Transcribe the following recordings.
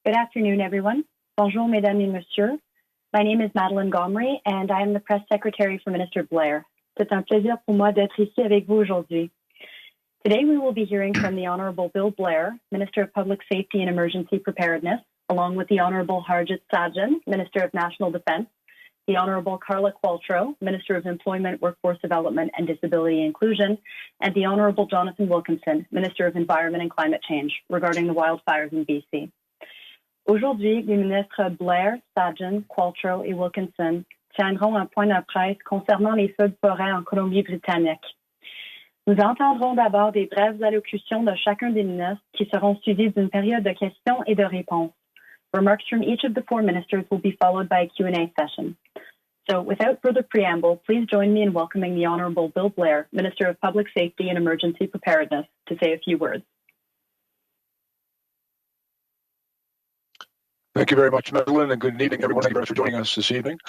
Good afternoon, everyone. Bonjour, mesdames et messieurs. My name is Madeleine Gomery, and I am the press secretary for Minister Blair. C'est un plaisir pour moi d'être ici avec vous aujourd'hui. Today, we will be hearing from the Honourable Bill Blair, Minister of Public Safety and Emergency Preparedness, along with the Honourable Harjit Sajjan, Minister of National Defence, the Honourable Carla Qualtrough, Minister of Employment, Workforce Development and Disability Inclusion, and the Honourable Jonathan Wilkinson, Minister of Environment and Climate Change, regarding the wildfires in BC. Aujourd'hui, les ministres Blair, Sajjan, Qualtrough et Wilkinson tiendront un point de presse concernant les feux de forêt en Colombie-Britannique. Nous entendrons d'abord des brèves allocutions de chacun des ministres qui seront suivies d'une période de questions et de réponses. Remarks from each of the four ministers will be followed by a Q&A session. So without further preamble, please join me in welcoming the Honourable Bill Blair, Minister of Public Safety and Emergency Preparedness, to say a few words. Thank you very much, Madeleine, and good evening, everyone. Thank you very much for joining us this evening.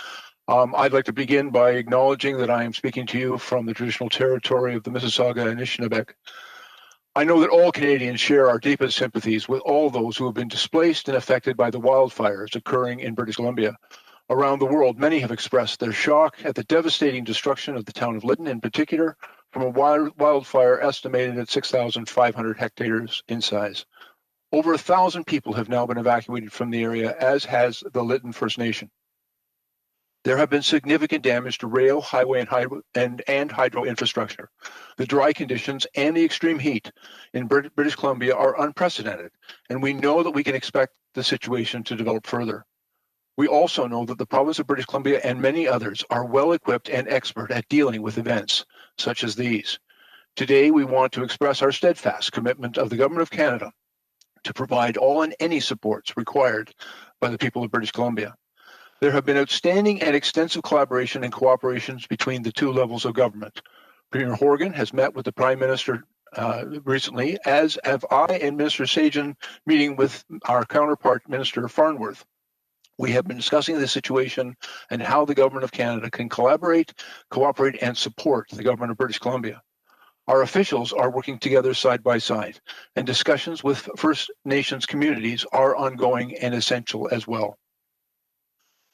I'd like to begin by acknowledging that I am speaking to you from the traditional territory of the Mississauga and Anishinaabe. I know that all Canadians share our deepest sympathies with all those who have been displaced and affected by the wildfires occurring in British Columbia. Around the world, many have expressed their shock at the devastating destruction of the town of Lytton, in particular, from a wildfire estimated at 6,500 hectares in size. Over 1,000 people have now been evacuated from the area, as has the Lytton First Nation. There have been significant damage to rail, highway, and hydro infrastructure. The dry conditions and the extreme heat in British Columbia are unprecedented, and we know that we can expect the situation to develop further. We also know that the province of British Columbia and many others are well equipped and expert at dealing with events such as these. Today, we want to express our steadfast commitment of the Government of Canada to provide all and any supports required by the people of British Columbia. There have been outstanding and extensive collaboration and cooperations between the two levels of government. Premier Horgan has met with the Prime Minister recently, as have I and Minister Sajjan meeting with our counterpart, Minister Farnworth. We have been discussing the situation and how the Government of Canada can collaborate, cooperate, and support the Government of British Columbia. Our officials are working together side by side, and discussions with First Nations communities are ongoing and essential as well.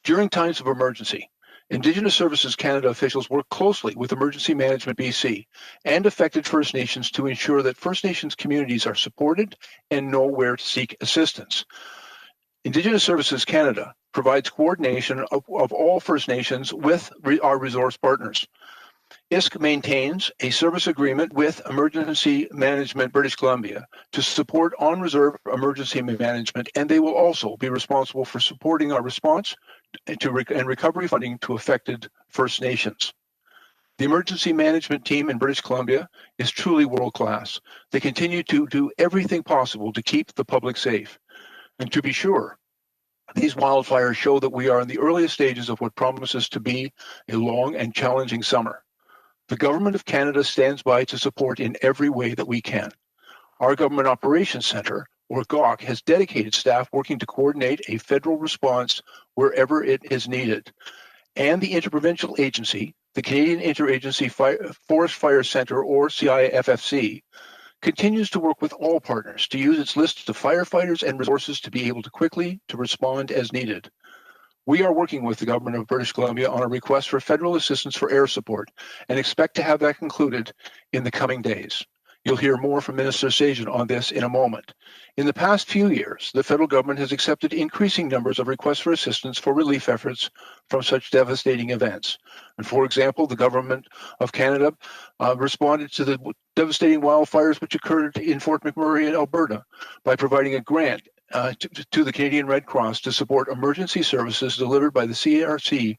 During times of emergency, Indigenous Services Canada officials work closely with Emergency Management BC and affected First Nations to ensure that First Nations communities are supported and know where to seek assistance. Indigenous Services Canada provides coordination of all First Nations with our resource partners. ISC maintains a service agreement with Emergency Management British Columbia to support on-reserve emergency management, and they will also be responsible for supporting our response and recovery funding to affected First Nations. The emergency management team in British Columbia is truly world-class. They continue to do everything possible to keep the public safe. And to be sure, these wildfires show that we are in the earliest stages of what promises to be a long and challenging summer. The Government of Canada stands by to support in every way that we can. Our Government Operations Centre, or GOC, has dedicated staff working to coordinate a federal response wherever it is needed. And the Interprovincial Agency, the Canadian Interagency Forest Fire Centre, or CIFFC, continues to work with all partners to use its list of firefighters and resources to be able to quickly respond as needed. We are working with the Government of British Columbia on a request for federal assistance for air support and expect to have that concluded in the coming days. You'll hear more from Minister Sajjan on this in a moment. In the past few years, the federal government has accepted increasing numbers of requests for assistance for relief efforts from such devastating events. And for example, the Government of Canada responded to the devastating wildfires which occurred in Fort McMurray in Alberta by providing a grant to the Canadian Red Cross to support emergency services delivered by the CRC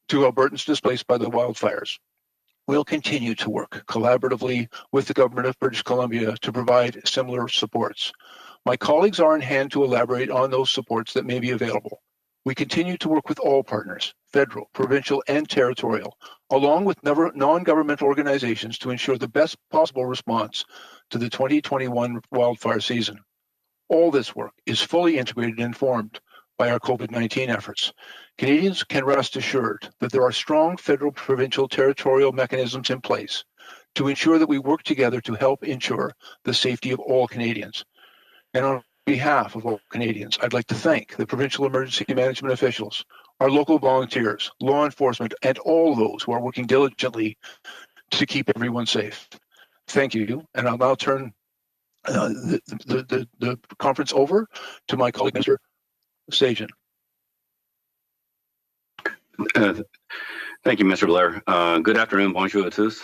to Albertans displaced by the wildfires. We'll continue to work collaboratively with the Government of British Columbia to provide similar supports. My colleagues are on hand to elaborate on those supports that may be available. We continue to work with all partners, federal, provincial, and territorial, along with non-governmental organizations to ensure the best possible response to the 2021 wildfire season. All this work is fully integrated and informed by our COVID-19 efforts. Canadians can rest assured that there are strong federal, provincial, territorial mechanisms in place to ensure that we work together to help ensure the safety of all Canadians. And on behalf of all Canadians, I'd like to thank the provincial emergency management officials, our local volunteers, law enforcement, and all those who are working diligently to keep everyone safe. Thank you, and I'll now turn the conference over to my colleague, Minister Sajjan. Thank you, Mr. Blair. Good afternoon, bonjour à tous.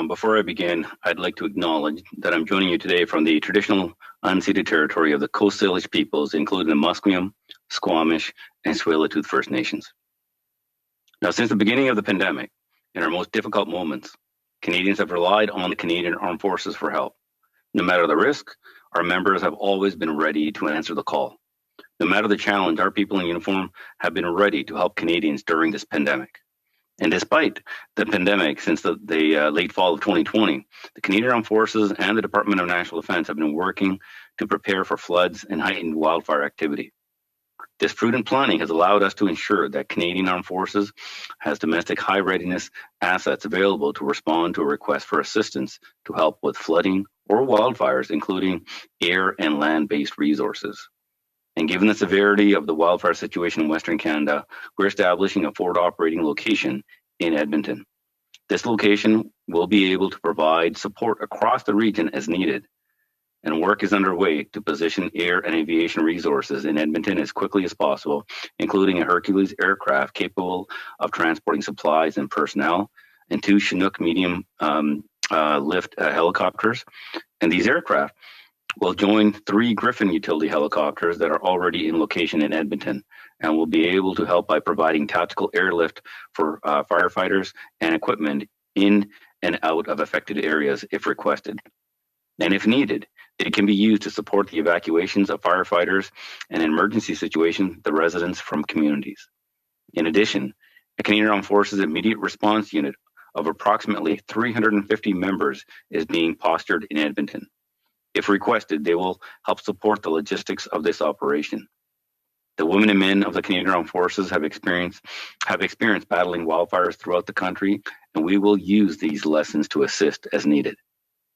Before I begin, I'd like to acknowledge that I'm joining you today from the traditional unceded territory of the Coast Salish peoples, including the Musqueam, Squamish, and Tsleil-Waututh First Nations. Now, since the beginning of the pandemic, in our most difficult moments, Canadians have relied on the Canadian Armed Forces for help. No matter the risk, our members have always been ready to answer the call. No matter the challenge, our people in uniform have been ready to help Canadians during this pandemic. And despite the pandemic since the late fall of 2020, the Canadian Armed Forces and the Department of National Defence have been working to prepare for floods and heightened wildfire activity. This prudent planning has allowed us to ensure that Canadian Armed Forces has domestic high readiness assets available to respond to a request for assistance to help with flooding or wildfires, including air and land-based resources. And given the severity of the wildfire situation in Western Canada, we're establishing a forward operating location in Edmonton. This location will be able to provide support across the region as needed. And work is underway to position air and aviation resources in Edmonton as quickly as possible, including a Hercules aircraft capable of transporting supplies and personnel, and 2 Chinook medium lift helicopters. And these aircraft will join 3 Griffin utility helicopters that are already in location in Edmonton, and will be able to help by providing tactical airlift for firefighters and equipment in and out of affected areas if requested. And if needed, it can be used to support the evacuations of firefighters and in emergency situations, the residents from communities. In addition, the Canadian Armed Forces Immediate Response Unit of approximately 350 members is being postured in Edmonton. If requested, they will help support the logistics of this operation. The women and men of the Canadian Armed Forces have experienced battling wildfires throughout the country, and we will use these lessons to assist as needed.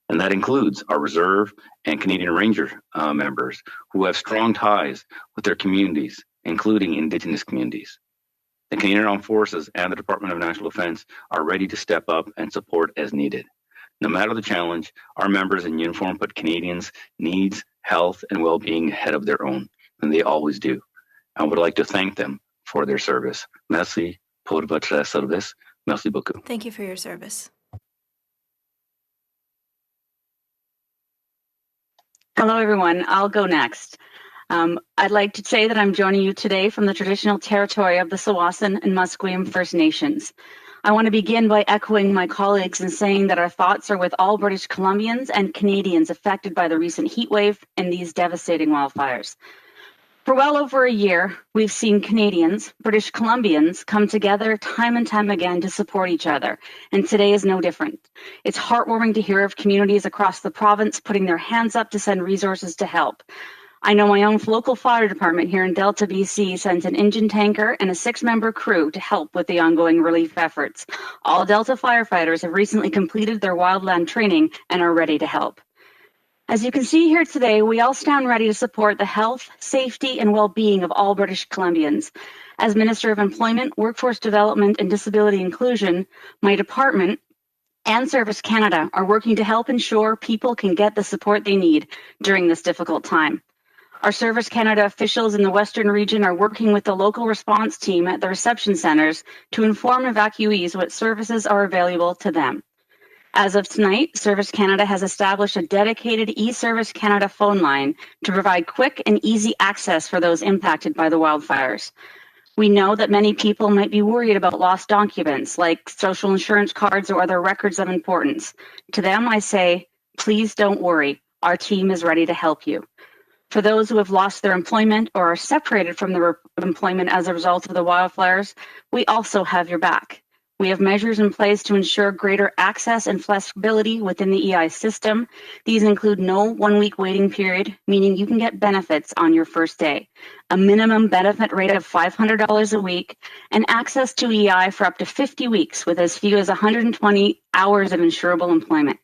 And that includes our Reserve and Canadian Ranger members who have strong ties with their communities, including Indigenous communities. The Canadian Armed Forces and the Department of National Defence are ready to step up and support as needed. No matter the challenge, our members in uniform put Canadians' needs, health, and well-being ahead of their own, and they always do. I would like to thank them for their service. Merci pour votre service. Merci beaucoup. Thank you for your service. Hello, everyone. I'll go next. I'd like to say that I'm joining you today from the traditional territory of the Tsawwassen and Musqueam First Nations. I want to begin by echoing my colleagues and saying that our thoughts are with all British Columbians and Canadians affected by the recent heat wave and these devastating wildfires. For well over a year, we've seen Canadians, British Columbians, come together time and time again to support each other, and today is no different. It's heartwarming to hear of communities across the province putting their hands up to send resources to help. I know my own local fire department here in Delta, BC sent an engine tanker and a 6-member crew to help with the ongoing relief efforts. All Delta firefighters have recently completed their wildland training and are ready to help. As you can see here today, we all stand ready to support the health, safety, and well-being of all British Columbians. As Minister of Employment, Workforce Development, and Disability Inclusion, my department and Service Canada are working to help ensure people can get the support they need during this difficult time. Our Service Canada officials in the Western region are working with the local response team at the reception centres to inform evacuees what services are available to them. As of tonight, Service Canada has established a dedicated eService Canada phone line to provide quick and easy access for those impacted by the wildfires. We know that many people might be worried about lost documents like social insurance cards or other records of importance. To them, I say, please don't worry. Our team is ready to help you. For those who have lost their employment or are separated from their employment as a result of the wildfires, we also have your back. We have measures in place to ensure greater access and flexibility within the EI system. These include no 1-week waiting period, meaning you can get benefits on your first day, a minimum benefit rate of $500 a week, and access to EI for up to 50 weeks with as few as 120 hours of insurable employment.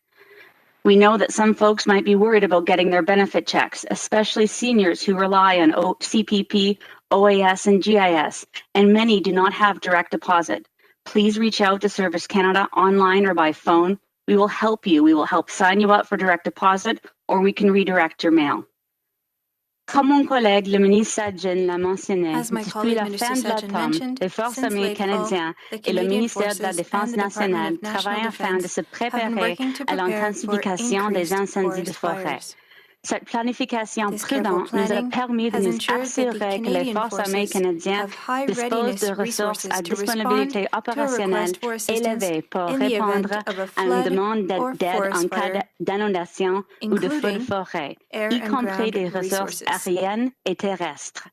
We know that some folks might be worried about getting their benefit checks, especially seniors who rely on CPP, OAS, and GIS, and many do not have direct deposit. Please reach out to Service Canada online or by phone. We will help you. We will help sign you up for direct deposit, or we can redirect your mail. Comme mon collègue, le ministre Sajjan, l'a mentionné, depuis la fin de l'automne, les forces armées canadiennes et le ministère de la Défense nationale travaillent afin de se préparer à l'intensification des incendies de forêt. Cette planification prudente nous a permis de nous assurer que les forces armées canadiennes disposent de ressources à disponibilité opérationnelle élevée pour répondre à une demande d'aide en cas d'inondation ou de feu de forêt, y compris des ressources aériennes et terrestres.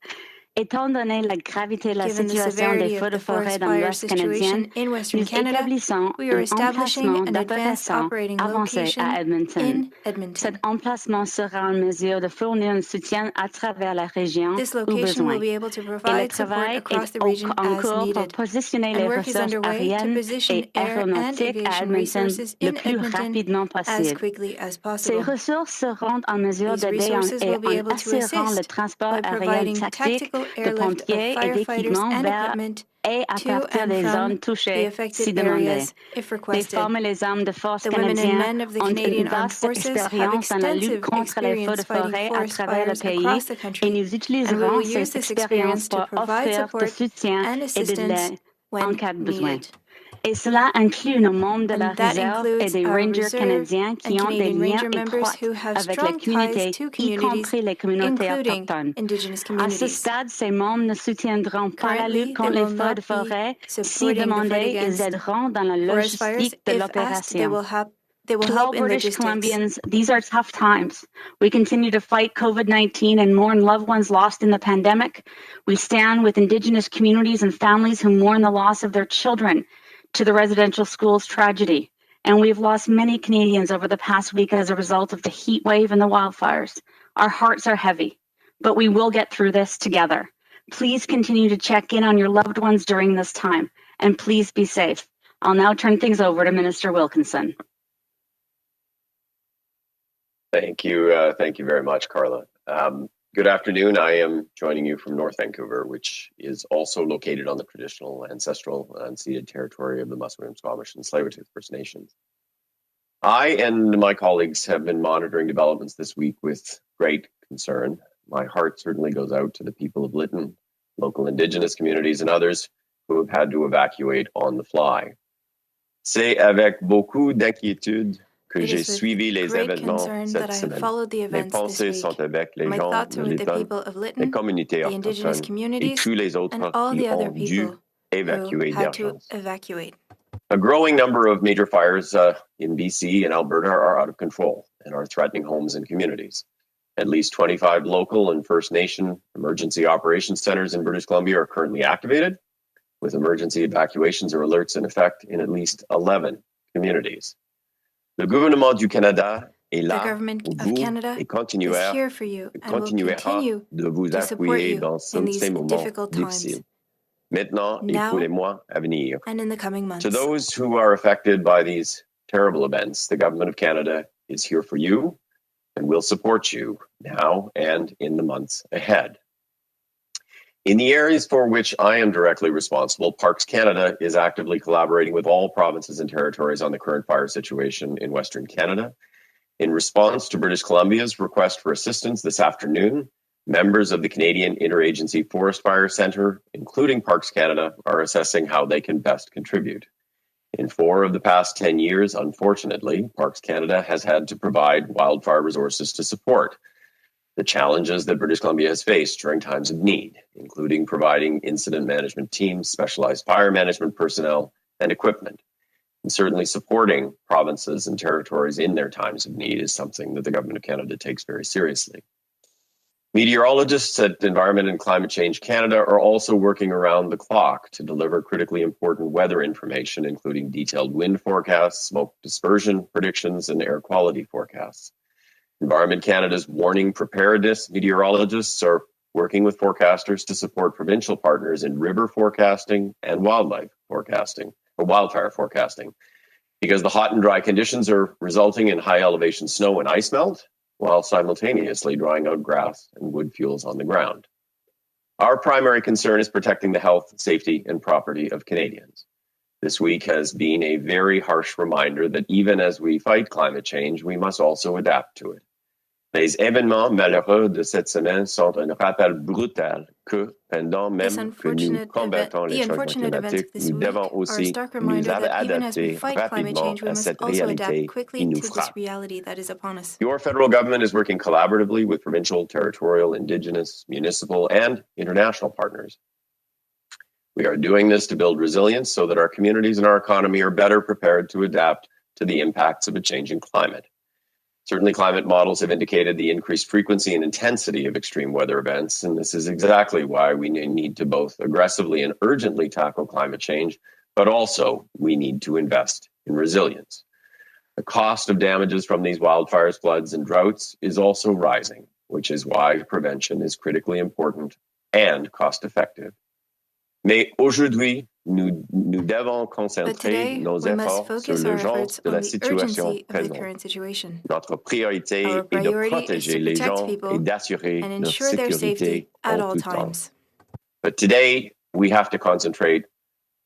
Étant donné la gravité de la situation des feux de forêt dans l'Ouest canadien, nous établissons un emplacement d'opération avancé à Edmonton. Cet emplacement sera en mesure de fournir un soutien à travers la région au besoin. Et le travail est en cours pour positionner les ressources aériennes et aéronautiques à Edmonton le plus rapidement possible. Ces ressources seront en mesure d'aider en assurant le transport aérien tactique de pompiers et d'équipements vers et à partir des zones touchées si demandé. Les femmes et les hommes de force canadiens ont une vaste expérience dans la lutte contre les feux de forêt à travers le pays et nous utiliserons ces expériences pour offrir du soutien et de l'aide en cas de besoin. Et cela inclut nos membres de la réserve et des rangers canadiens qui ont des liens étroits avec les communautés, y compris les communautés autochtones. À ce stade, ces membres ne soutiendront pas la lutte contre les feux de forêt. Si demandés, ils aideront dans la logistique de l'opération. To all British Columbians, these are tough times. We continue to fight COVID-19 and mourn loved ones lost in the pandemic. We stand with Indigenous communities and families who mourn the loss of their children to the residential schools tragedy. And we've lost many Canadians over the past week as a result of the heat wave and the wildfires. Our hearts are heavy, but we will get through this together. Please continue to check in on your loved ones during this time, and please be safe. I'll now turn things over to Minister Wilkinson. Thank you very much, Carla. Good afternoon. I am joining you from North Vancouver, which is also located on the traditional, ancestral, unceded territory of the Musqueam, Squamish, and Tsleil-Waututh First Nations. I and my colleagues have been monitoring developments this week with great concern. My heart certainly goes out to the people of Lytton, local Indigenous communities, and others who have had to evacuate on the fly. C'est avec beaucoup d'inquiétude que j'ai suivi les événements cette semaine. Mes pensées sont avec les gens de Lytton, les communautés autochtones et tous les autres qui ont dû évacuer d'urgence. A growing number of major fires in BC and Alberta are out of control and are threatening homes and communities. At least 25 local and First Nation emergency operations centers in British Columbia are currently activated, with emergency evacuations or alerts in effect in at least 11 communities. Le gouvernement du Canada est là pour vous et continuera de vous appuyer dans ces moments difficiles. Maintenant et pour les mois à venir. To those who are affected by these terrible events, the Government of Canada is here for you and will support you now and in the months ahead. In the areas for which I am directly responsible, Parks Canada is actively collaborating with all provinces and territories on the current fire situation in Western Canada. In response to British Columbia's request for assistance this afternoon, members of the Canadian Interagency Forest Fire Centre, including Parks Canada, are assessing how they can best contribute. In 4 of the past 10 years, unfortunately, Parks Canada has had to provide wildfire resources to support the challenges that British Columbia has faced during times of need, including providing incident management teams, specialized fire management personnel, and equipment. And certainly supporting provinces and territories in their times of need is something that the Government of Canada takes very seriously. Meteorologists at Environment and Climate Change Canada are also working around the clock to deliver critically important weather information, including detailed wind forecasts, smoke dispersion predictions, and air quality forecasts. Environment Canada's warning preparedness meteorologists are working with forecasters to support provincial partners in river forecasting and wildlife forecasting, or wildfire forecasting, because the hot and dry conditions are resulting in high elevation snow and ice melt, while simultaneously drying out grass and wood fuels on the ground. Our primary concern is protecting the health, safety, and property of Canadians. This week has been a very harsh reminder that even as we fight climate change, we must also adapt to it. Les événements malheureux de cette semaine sont un rappel brutal que, pendant même que nous combattons les changements climatiques, nous devons aussi nous adapter rapidement à cette réalité qui nous frappe. Your federal government is working collaboratively with provincial, territorial, Indigenous, municipal, and international partners. We are doing this to build resilience so that our communities and our economy are better prepared to adapt to the impacts of a changing climate. Certainly, climate models have indicated the increased frequency and intensity of extreme weather events, and this is exactly why we need to both aggressively and urgently tackle climate change, but also we need to invest in resilience. The cost of damages from these wildfires, floods, and droughts is also rising, which is why prevention is critically important and cost-effective. Mais aujourd'hui, nous devons concentrer nos efforts sur l'urgence de la situation présente. Notre priorité est de protéger les gens et d'assurer leur sécurité en tout temps. But today, we have to concentrate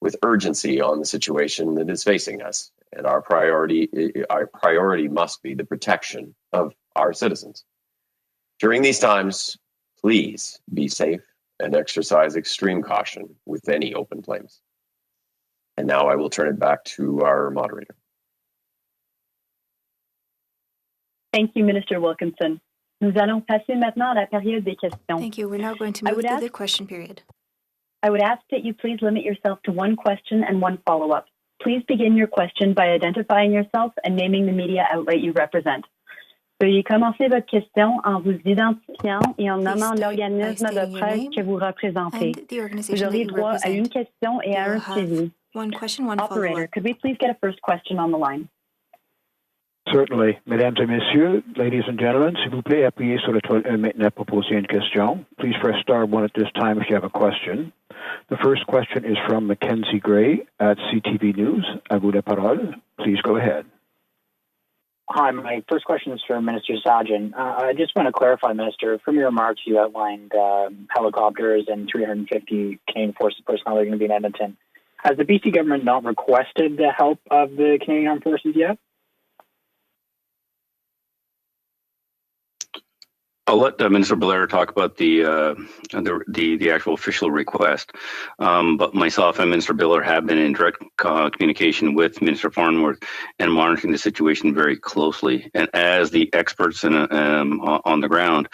with urgency on the situation that is facing us. And our priority must be the protection of our citizens. During these times, please be safe and exercise extreme caution with any open flames. And now I will turn it back to our moderator. Thank you, Minister Wilkinson. Nous allons passer maintenant à la période des questions. Thank you. We're now going to move to the question period. I would ask that you please limit yourself to one question and one follow-up. Please begin your question by identifying yourself and naming the media outlet you represent. Veuillez commencer votre question en vous identifiant et en nommant l'organisme de presse que vous représentez. Vous aurez droit à une question et à un suivi. One question, one Operator, follow-up. could we please get a first question on the line? Certainly. Mesdames et messieurs, ladies and gentlemen, s'il vous plaît, appuyez sur l'étoile 1 maintenant pour poser une question. Please press star 1 at this time if you have a question. The first question is from Mackenzie Gray at CTV News. À vous la parole. Please go ahead. Hi, my first question is for Minister Sajjan. I just want to clarify, Minister, from your remarks, you outlined helicopters and 350 Canadian Forces personnel are going to be in Edmonton. Has the BC government not requested the help of the Canadian Armed Forces yet? I'll let Minister Blair talk about the actual official request. But myself and Minister Blair have been in direct communication with Minister Farnworth and monitoring the situation very closely. And as the experts on the ground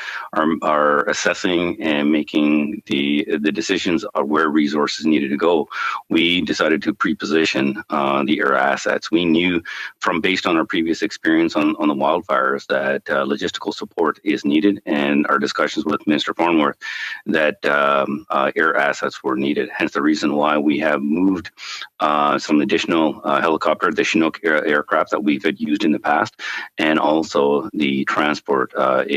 are assessing and making the decisions of where resources needed to go, we decided to pre-position the air assets. We knew based on our previous experience on the wildfires that logistical support is needed. And our discussions with Minister Farnworth that air assets were needed. Hence the reason why we have moved some additional the Chinook aircraft that we've had used in the past, and also the transport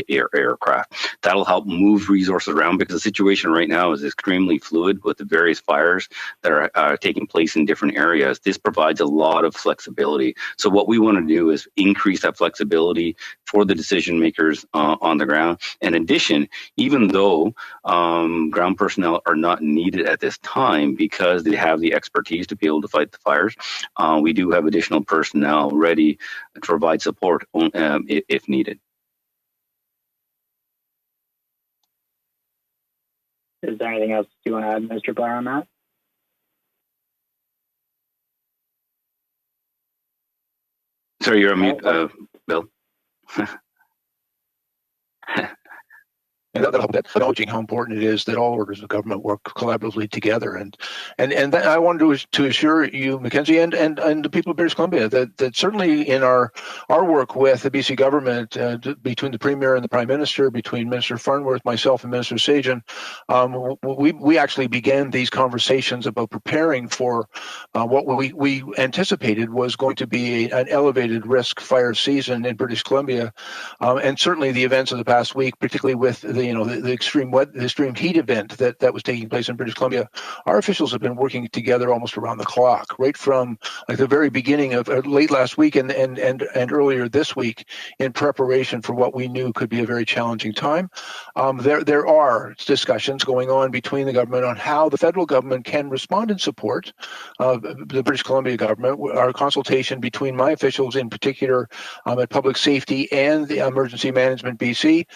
aircraft. That'll help move resources around because the situation right now is extremely fluid with the various fires that are taking place in different areas. This provides a lot of flexibility. So what we want to do is increase that flexibility for the decision makers on the ground. In addition, even though ground personnel are not needed at this time because they have the expertise to be able to fight the fires, we do have additional personnel ready to provide support if needed. Is there anything else you want to add, Mr. Blair, on that? Sorry, you're on mute, Bill. And acknowledging how important it is that all orders of government work collaboratively together, and that I wanted to assure you, Mackenzie, and the people of British Columbia that certainly in our work with the BC government, between the Premier and the Prime Minister, between Minister Farnworth, myself, and Minister Sajjan, we actually began these conversations about preparing for what we anticipated was going to be an elevated risk fire season in British Columbia, and certainly the events of the past week, particularly with the extreme heat event that was taking place in British Columbia, our officials have been working together almost around the clock, right from like the very beginning of late last week and earlier this week, in preparation for what we knew could be a very challenging time. There are discussions going on between the government on how the federal government can respond and support the British Columbia government. Our consultation between my officials, in particular at Public Safety and the Emergency Management BC,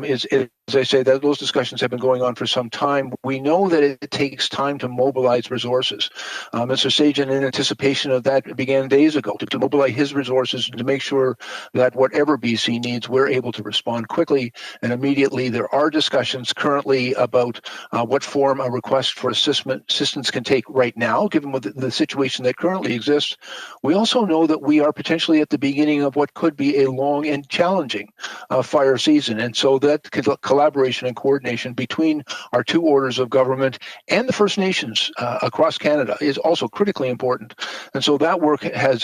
is as I say, that those discussions have been going on for some time. We know that it takes time to mobilize resources. Mr. Sajjan, in anticipation of that, began days ago to mobilize his resources and to make sure that whatever BC needs, we're able to respond quickly and immediately. There are discussions currently about what form a request for assistance can take right now, given the situation that currently exists. We also know that we are potentially at the beginning of what could be a long and challenging fire season, and so that collaboration and coordination between our two orders of government and the First Nations across Canada is also critically important. And so that work has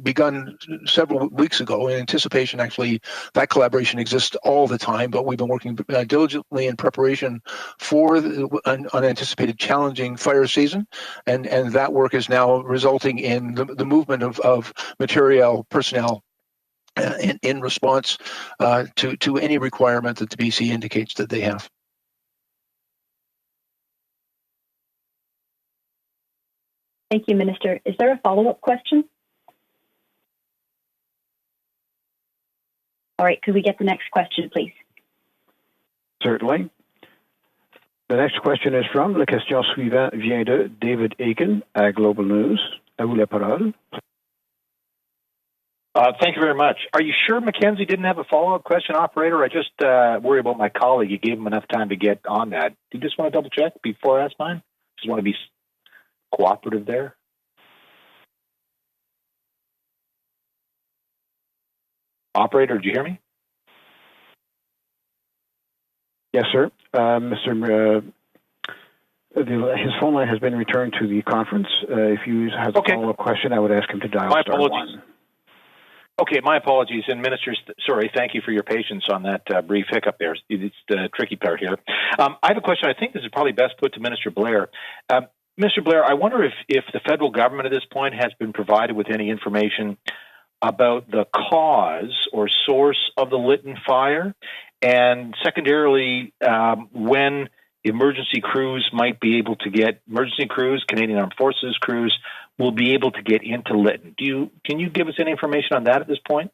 begun several weeks ago in anticipation. Actually, that collaboration exists all the time, but we've been working diligently in preparation for an unanticipated challenging fire season, and that work is now resulting in the movement of material, personnel, in response to any requirement that the BC indicates that they have. Thank you, Minister. Is there a follow-up question? All right, could we get the next question, please? Certainly. The next question is from la question suivante vient de David Aiken à Global News. À vous la parole. Thank you very much. Are you sure Mackenzie didn't have a follow-up question, operator? I just worry about my colleague. You gave him enough time to get on that. Do you just want to double-check before I ask mine? Just want to be cooperative there. Operator, did you hear me? Yes, sir. His phone line has been returned to the conference. If you have a follow-up question, I would ask him to dial my star apologies. 1. Okay, my apologies. And Minister, sorry, thank you for your patience on that brief hiccup there. It's the tricky part here. I have a question. I think this is probably best put to Minister Blair. Mr. Blair, I wonder if the federal government at this point has been provided with any information about the cause or source of the Lytton fire, and secondarily, when emergency crews might be able to get, emergency crews, Canadian Armed Forces crews, will be able to get into Lytton. Can you give us any information on that at this point?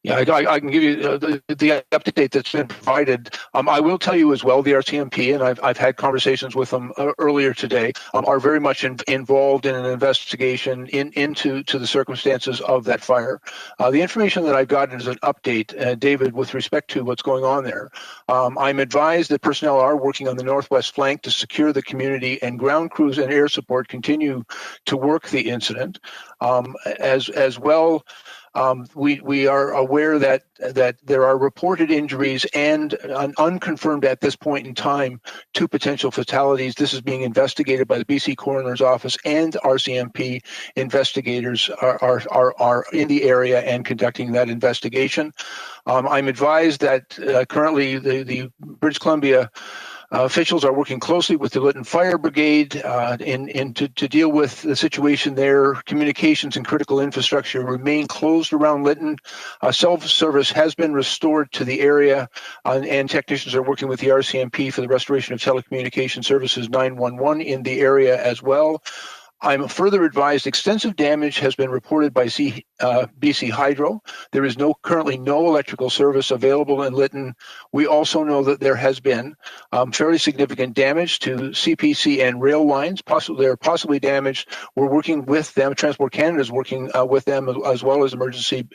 Yeah, I can give you the update that's been provided. I will tell you as well, the RCMP, and I've had conversations with them earlier today, are very much involved in an investigation into the circumstances of that fire. The information that I've gotten is an update, David, with respect to what's going on there. I'm advised that personnel are working on the northwest flank to secure the community, and ground crews and air support continue to work the incident. As well, we are aware that there are reported injuries and unconfirmed at this point in time 2 potential fatalities. This is being investigated by the BC Coroner's Office, and RCMP investigators are in the area and conducting that investigation. I'm advised that currently the British Columbia officials are working closely with the Lytton Fire Brigade to deal with the situation there. Communications and critical infrastructure remain closed around Lytton. Self-service has been restored to the area, and technicians are working with the RCMP for the restoration of telecommunication services 911 in the area as well. I'm further advised extensive damage has been reported by BC Hydro. There is currently no electrical service available in Lytton. We also know that there has been fairly significant damage to CPC and rail lines. They're possibly damaged. We're working with them. Transport Canada is working with them, as well as Emergency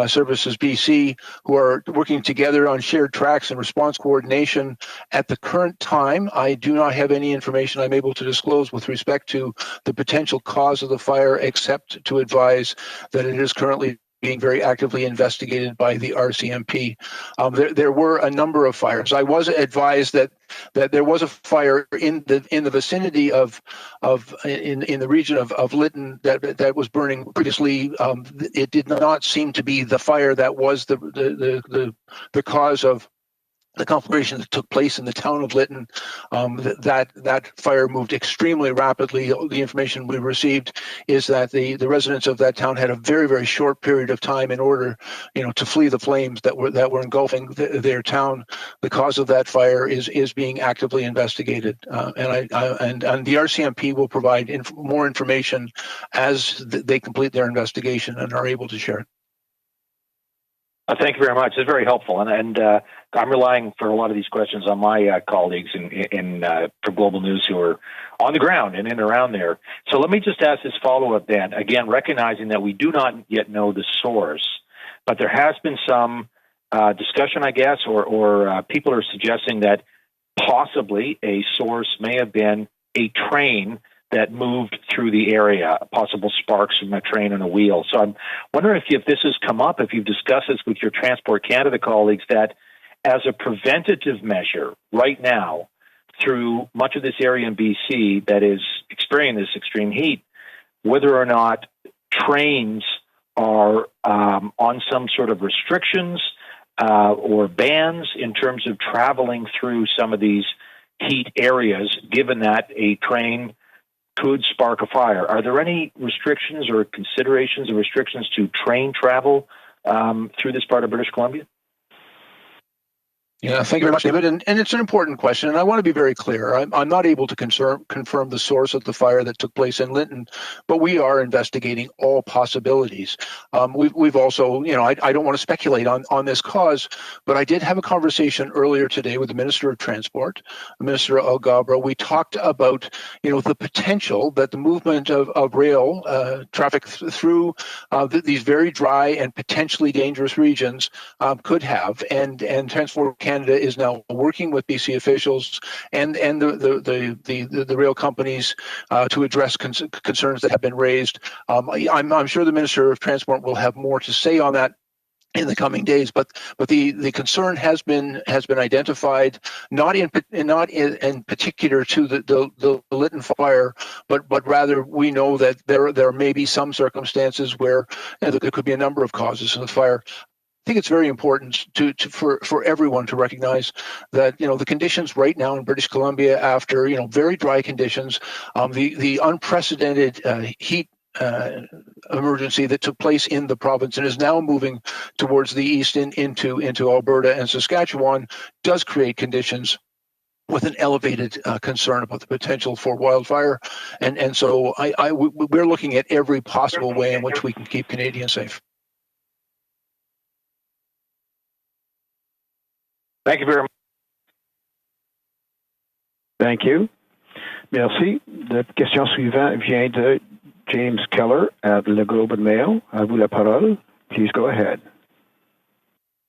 Services BC, who are working together on shared tracks and response coordination. At the current time, I do not have any information I'm able to disclose with respect to the potential cause of the fire, except to advise that it is currently being very actively investigated by the RCMP. There were a number of fires. I was advised that that there was a fire in the vicinity of in the region of Lytton that was burning previously. It did not seem to be the fire that was the cause of the conflagration that took place in the town of Lytton. That fire moved extremely rapidly. The information we received is that the residents of that town had a very, very short period of time in order, to flee the flames that were engulfing their town. The cause of that fire is being actively investigated, and the RCMP will provide more information as they complete their investigation and are able to share it. Thank you very much. It's very helpful, and I'm relying for a lot of these questions on my colleagues for Global News who are on the ground and in and around there. So let me just ask this follow-up then, again, recognizing that we do not yet know the source, but there has been some discussion, I guess, or people are suggesting that possibly a source may have been a train that moved through the area, possible sparks from a train on a wheel. So I'm wondering if this has come up, if you've discussed this with your Transport Canada colleagues, that as a preventative measure right now through much of this area in BC that is experiencing this extreme heat, whether or not trains are on some sort of restrictions or bans in terms of traveling through some of these heat areas, given that a train could spark a fire. Are there any restrictions or considerations or restrictions to train travel through this part of British Columbia? Yeah, thank you very much, David. And it's an important question, and I want to be very clear. I'm not able to confirm the source of the fire that took place in Lytton, but we are investigating all possibilities. We've also, I don't want to speculate on this cause, but I did have a conversation earlier today with the Minister of Transport, Minister Alghabra. We talked about, the potential that the movement of rail traffic through these very dry and potentially dangerous regions could have, and Transport Canada is now working with BC officials and the rail companies to address concerns that have been raised. I'm sure the Minister of Transport will have more to say on that in the coming days, but the concern has been identified, not in particular to the Lytton fire, but rather we know that there may be some circumstances where there could be a number of causes of the fire. I think it's very important for everyone to recognize that the conditions right now in British Columbia, after very dry conditions, the unprecedented heat emergency that took place in the province and is now moving towards the east into Alberta and Saskatchewan, does create conditions with an elevated concern about the potential for wildfire, and so we're looking at every possible way in which we can keep Canadians safe. Thank you very much. Thank you. Merci. La question suivante vient de James Keller at Le Globe and Mail. À vous la parole. Please go ahead.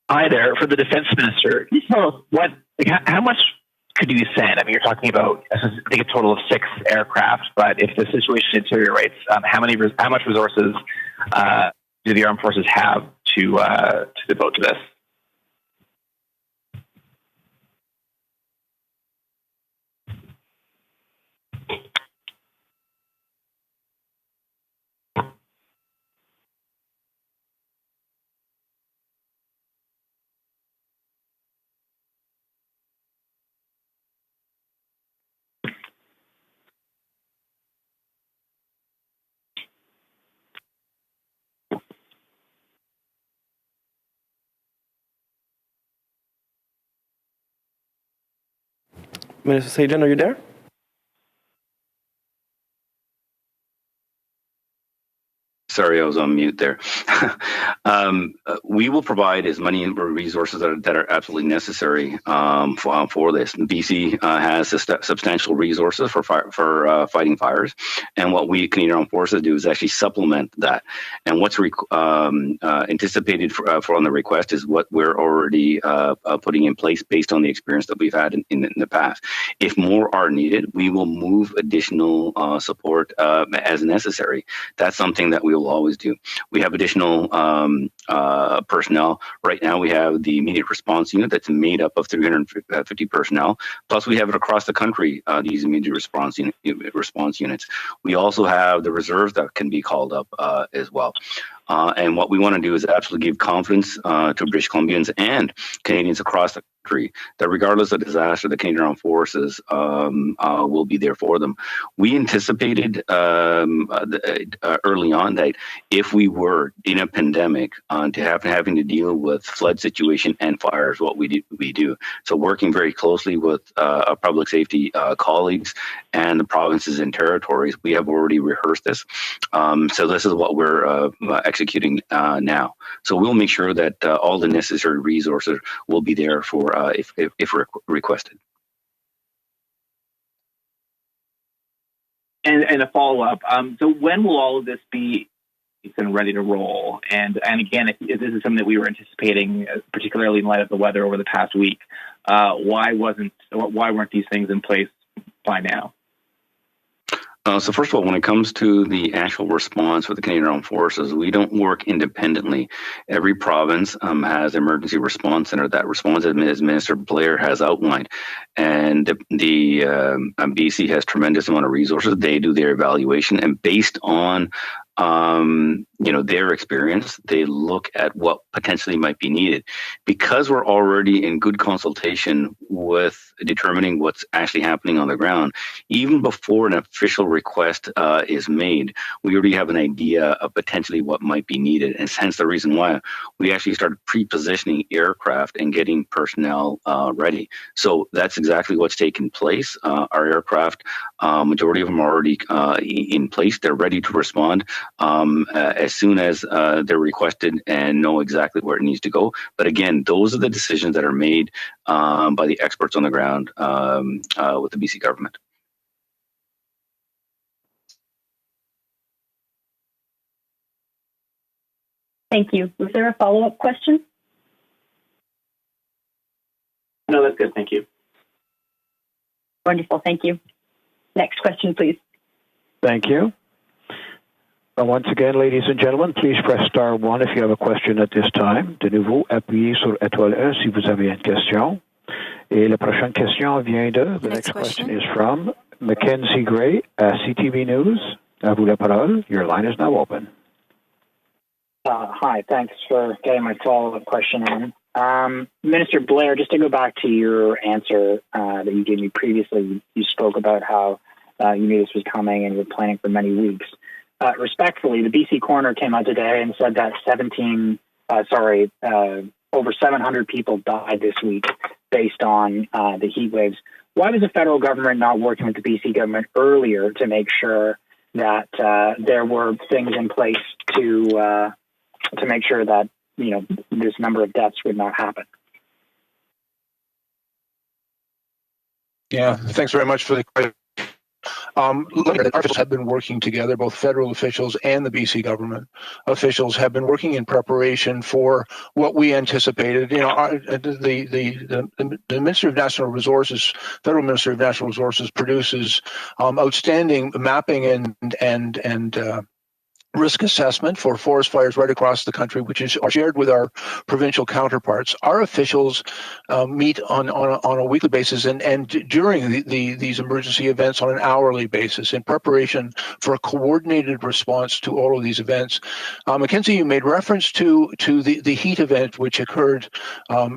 Hi there. For the Defense Minister, can you tell us how much could you send? I mean, you're talking about, I think, a total of 6 aircraft, but if the situation deteriorates, how much resources do the armed forces have to devote to this? Minister Sajjan, are you there? Sorry, I was on mute there. We will provide as many resources that are absolutely necessary for this. BC has substantial resources for fighting fires, and what we Canadian Armed Forces do is actually supplement that. And what's anticipated for on the request is what we're already putting in place based on the experience that we've had in the past. If more are needed, we will move additional support as necessary. That's something that we will will always do. We have additional personnel. Right now, we have the immediate response unit that's made up of 350 personnel. Plus, we have it across the country, these immediate response units. We also have the reserves that can be called up as well. And what we want to do is absolutely give confidence to British Columbians and Canadians across the country that regardless of disaster, the Canadian Armed Forces will be there for them. We anticipated early on that if we were in a pandemic to having to deal with flood situation and fires, what we do. So working very closely with our public safety colleagues and the provinces and territories, we have already rehearsed this. So this is what we're executing now. So we'll make sure that all the necessary resources will be there for if requested. And a follow-up. So when will all of this be ready to roll? And again, if this is something that we were anticipating, particularly in light of the weather over the past week, why weren't these things in place by now? So first of all, when it comes to the actual response with the Canadian Armed Forces, we don't work independently. Every province has an emergency response center that responds as Minister Blair has outlined. And the BC has tremendous amount of resources. They do their evaluation, and based on their experience, they look at what potentially might be needed. Because we're already in good consultation with determining what's actually happening on the ground, even before an official request is made, we already have an idea of potentially what might be needed. And hence the reason why we actually started pre-positioning aircraft and getting personnel ready. So that's exactly what's taken place. Our aircraft, majority of them are already in place. They're ready to respond as soon as they're requested and know exactly where it needs to go. But again, those are the decisions that are made by the experts on the ground with the BC government. Thank you. Was there a follow-up question? No, that's good. Thank you. Wonderful. Thank you. Next question, please. Thank you. Once again, ladies and gentlemen, please press star 1 if you have a question at this time. De nouveau, appuyez sur étoile 1 si vous avez une question. Et la prochaine question vient de... The next question is from Mackenzie Gray at CTV News. À vous la parole. Your line is now open. Hi, thanks for getting my follow-up question in. Minister Blair, just to go back to your answer that you gave me previously, you spoke about how you knew this was coming and you were planning for many weeks. Respectfully, the BC coroner came out today and said that over 700 people died this week based on the heat waves. Why was the federal government not working with the BC government earlier to make sure that there were things in place to make sure that this number of deaths would not happen? Yeah, thanks very much for the question. Our officials have been working together, both federal officials and the BC government officials have been working in preparation for what we anticipated. The Minister of Natural Resources, Federal Minister of Natural Resources, produces outstanding mapping and risk assessment for forest fires right across the country, which is shared with our provincial counterparts. Our officials meet on a weekly basis and during these emergency events on an hourly basis in preparation for a coordinated response to all of these events. Mackenzie, you made reference to the heat event which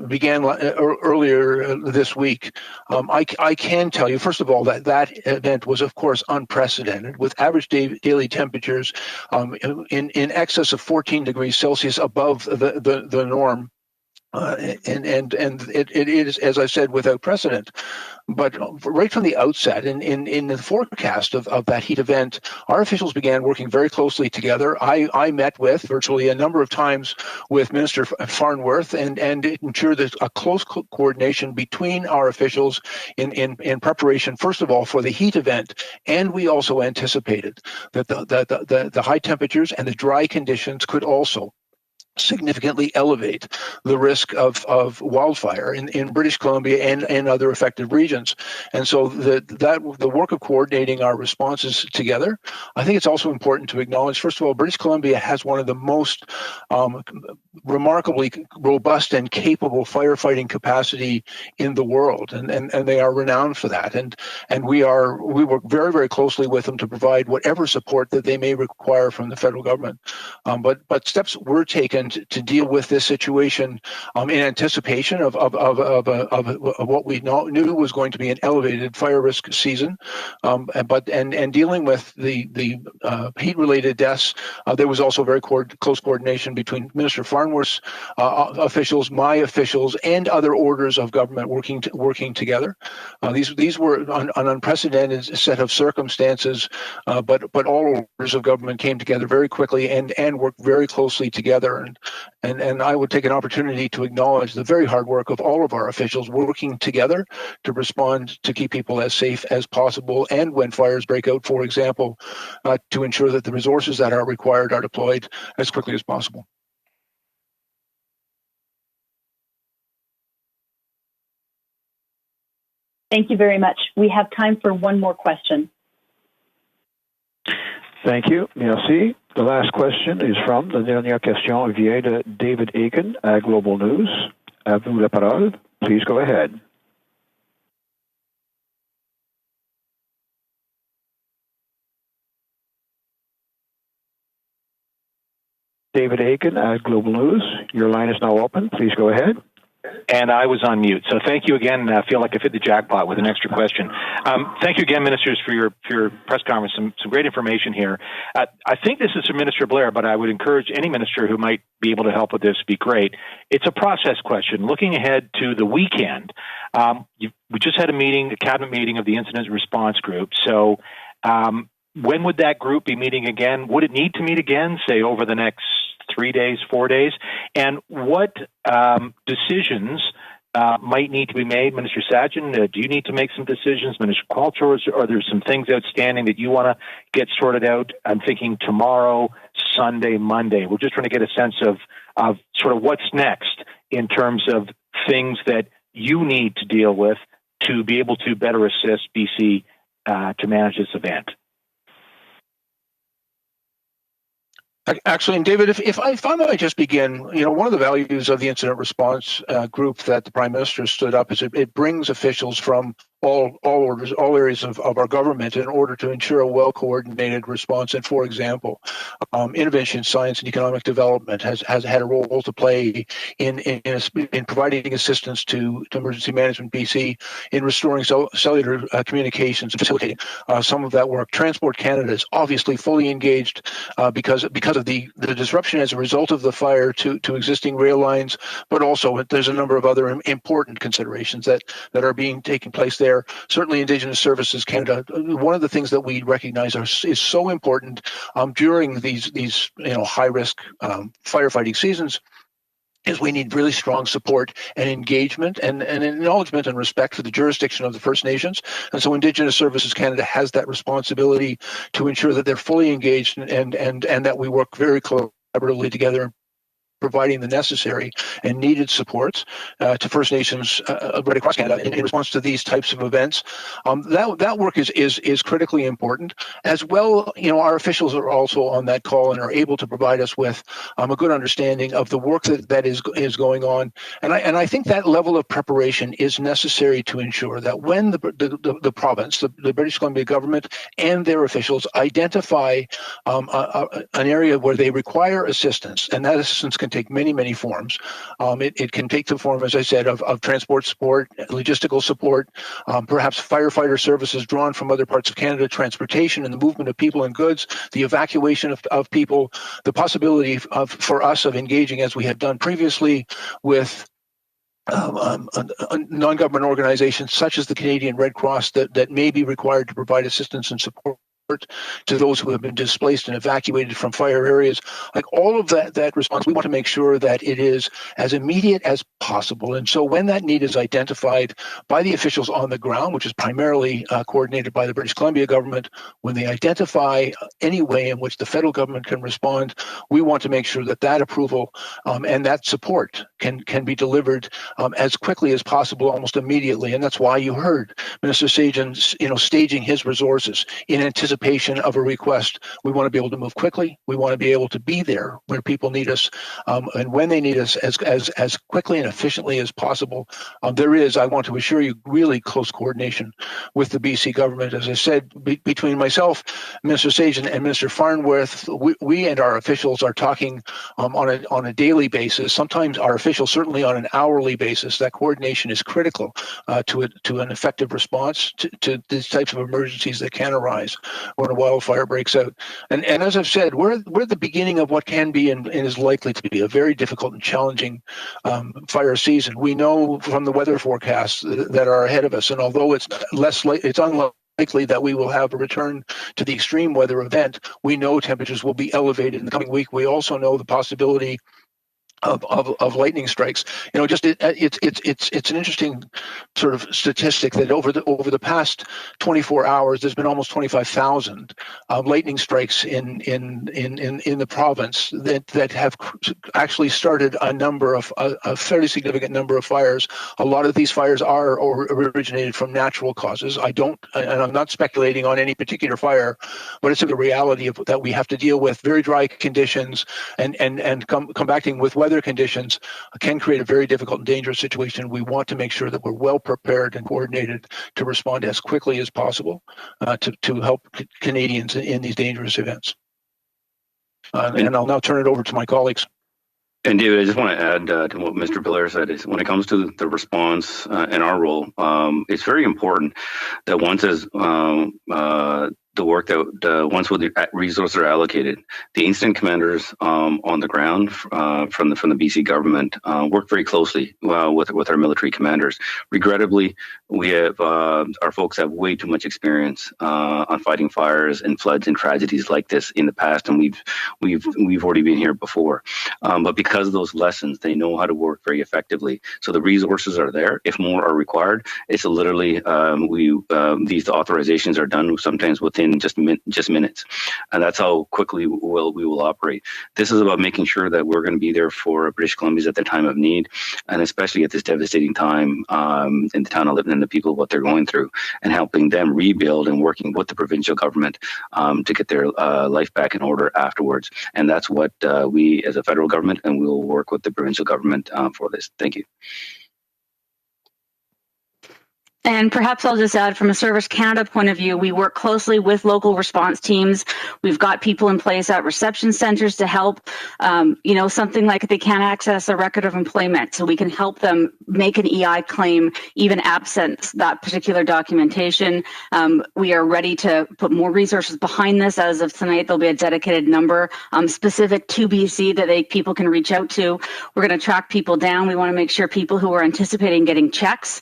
began earlier this week. I can tell you, first of all, that event was, of course, unprecedented, with average daily temperatures in excess of 14 degrees Celsius above the norm. And it is, as I said, without precedent. But right from the outset, in the forecast of that heat event, our officials began working very closely together. I met with virtually a number of times with Minister Farnworth and ensured that a close coordination between our officials in preparation, first of all, for the heat event. And we also anticipated that the high temperatures and the dry conditions could also significantly elevate the risk of wildfire in British Columbia and other affected regions. And so the work of coordinating our responses together, I think it's also important to acknowledge, first of all, British Columbia has one of the most remarkably robust and capable firefighting capacity in the world, and they are renowned for that. And we work very, very closely with them to provide whatever support that they may require from the federal government. But steps were taken to deal with this situation in anticipation of what we knew was going to be an elevated fire risk season, and dealing with the heat-related deaths. There was also very close coordination between Minister Farnworth's officials, my officials, and other orders of government working together. These were an unprecedented set of circumstances, but all orders of government came together very quickly and worked very closely together. And I would take an opportunity to acknowledge the very hard work of all of our officials working together to respond to keep people as safe as possible, and when fires break out, for example, to ensure that the resources that are required are deployed as quickly as possible. Thank you very much. We have time for one more question. Thank you. Merci. The last question is from, la dernière question vient de David Aiken at Global News. À vous la parole. Please go ahead. David Aiken at Global News. Your line is now open. Please go ahead. And I was on mute. So thank you again. I feel like I hit the jackpot with an extra question. Thank you again, ministers, for your press conference. Some great information here. I think this is for Minister Blair, but I would encourage any minister who might be able to help with this be great. It's a process question. Looking ahead to the weekend, we just had a cabinet meeting of the Incident Response Group. So when would that group be meeting again? Would it need to meet again, say, over the next 3 days, 4 days? And what decisions might need to be made? Minister Sajjan, do you need to make some decisions? Minister Qualtrough, are there some things outstanding that you want to get sorted out? I'm thinking tomorrow, Sunday, Monday. We're just trying to get a sense of sort of what's next in terms of things that you need to deal with to be able to better assist BC to manage this event. Actually, and David, if I might just begin, one of the values of the incident response group that the Prime Minister stood up is it brings officials from all areas of our government in order to ensure a well-coordinated response. And for example, innovation, science, and economic development has had a role to play in providing assistance to Emergency Management BC in restoring cellular communications and facilitating some of that work. Transport Canada is obviously fully engaged because of the disruption as a result of the fire to existing rail lines, but also there's a number of other important considerations that are being taken place there. Certainly Indigenous Services Canada, one of the things that we recognize is so important during these high-risk firefighting seasons is we need really strong support and engagement and acknowledgement and respect for the jurisdiction of the First Nations. And so Indigenous Services Canada has that responsibility to ensure that they're fully engaged and that we work very collaboratively together, providing the necessary and needed supports to First Nations right across Canada in response to these types of events. That work is critically important. As well, our officials are also on that call and are able to provide us with a good understanding of the work that is going on. And I think that level of preparation is necessary to ensure that when the province, the British Columbia government and their officials identify an area where they require assistance, and that assistance can take many forms. It can take the form, as I said, of transport support, logistical support, perhaps firefighter services drawn from other parts of Canada, transportation and the movement of people and goods, the evacuation of people, the possibility for us of engaging, as we had done previously, with non-government organizations such as the Canadian Red Cross that may be required to provide assistance and support to those who have been displaced and evacuated from fire areas. Like all of that response, we want to make sure that it is as immediate as possible. And so when that need is identified by the officials on the ground, which is primarily coordinated by the British Columbia government, when they identify any way in which the federal government can respond, we want to make sure that that approval and that support can be delivered as quickly as possible, almost immediately. And that's why you heard Minister Sajjan, staging his resources in anticipation of a request. We want to be able to move quickly. We want to be able to be there where people need us, and when they need us as quickly and efficiently as possible. There is, I want to assure you, really close coordination with the BC government. As I said, between myself, Minister Sajjan, and Minister Farnworth, we and our officials are talking on a daily basis. Sometimes our officials, certainly on an hourly basis. That coordination is critical to an effective response to these types of emergencies that can arise when a wildfire breaks out. And as I've said, we're at the beginning of what can be and is likely to be a very difficult and challenging fire season. We know from the weather forecasts that are ahead of us, and although it's unlikely that we will have a return to the extreme weather event, we know temperatures will be elevated in the coming week. We also know the possibility of lightning strikes. It's an interesting sort of statistic that over the past 24 hours, there's been almost 25,000 lightning strikes in the province that have actually started a fairly significant number of fires. A lot of these fires are originated from natural causes. And I'm not speculating on any particular fire, but it's the reality that we have to deal with very dry conditions and combating with weather conditions can create a very difficult and dangerous situation. We want to make sure that we're well prepared and coordinated to respond as quickly as possible to help Canadians in these dangerous events. And I'll now turn it over to my colleagues. And David, I just want to add to what Mr. Blair said, is when it comes to the response and our role, it's very important that once the work that once the resources are allocated, the incident commanders on the ground from the BC government work very closely with our military commanders. Regrettably, we have our folks have way too much experience on fighting fires and floods and tragedies like this in the past, and we've already been here before. But because of those lessons, they know how to work very effectively. So the resources are there. If more are required, it's literally these authorizations are done sometimes within just minutes, and that's how quickly we will operate. This is about making sure that we're going to be there for British Columbians at their time of need, and especially at this devastating time in the town of Lytton and the people, what they're going through, and helping them rebuild and working with the provincial government to get their life back in order afterwards. And that's what we as a federal government, and we will work with the provincial government for this. Thank you. And perhaps I'll just add, from a Service Canada point of view, we work closely with local response teams. We've got people in place at reception centers to help, something like they can't access a record of employment. So we can help them make an EI claim, even absent that particular documentation. We are ready to put more resources behind this. As of tonight, there'll be a dedicated number specific to BC that people can reach out to. We're going to track people down. We want to make sure people who are anticipating getting checks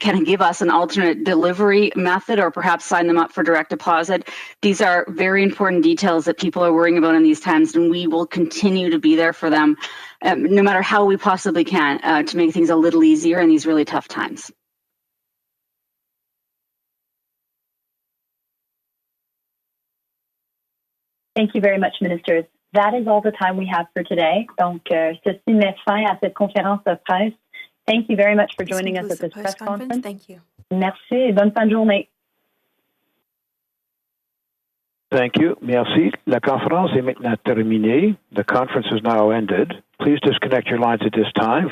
can give us an alternate delivery method, or perhaps sign them up for direct deposit. These are very important details that people are worrying about in these times, and we will continue to be there for them, no matter how we possibly can, to make things a little easier in these really tough times. Thank you very much, Ministers. That is all the time we have for today. Donc, ceci met fin à cette conférence de presse. Thank you very much for joining us at this press conference. Thank you. Merci et bonne fin de journée. Thank you. Merci. La conférence est maintenant terminée. The conference is now ended. Please disconnect your lines at this time.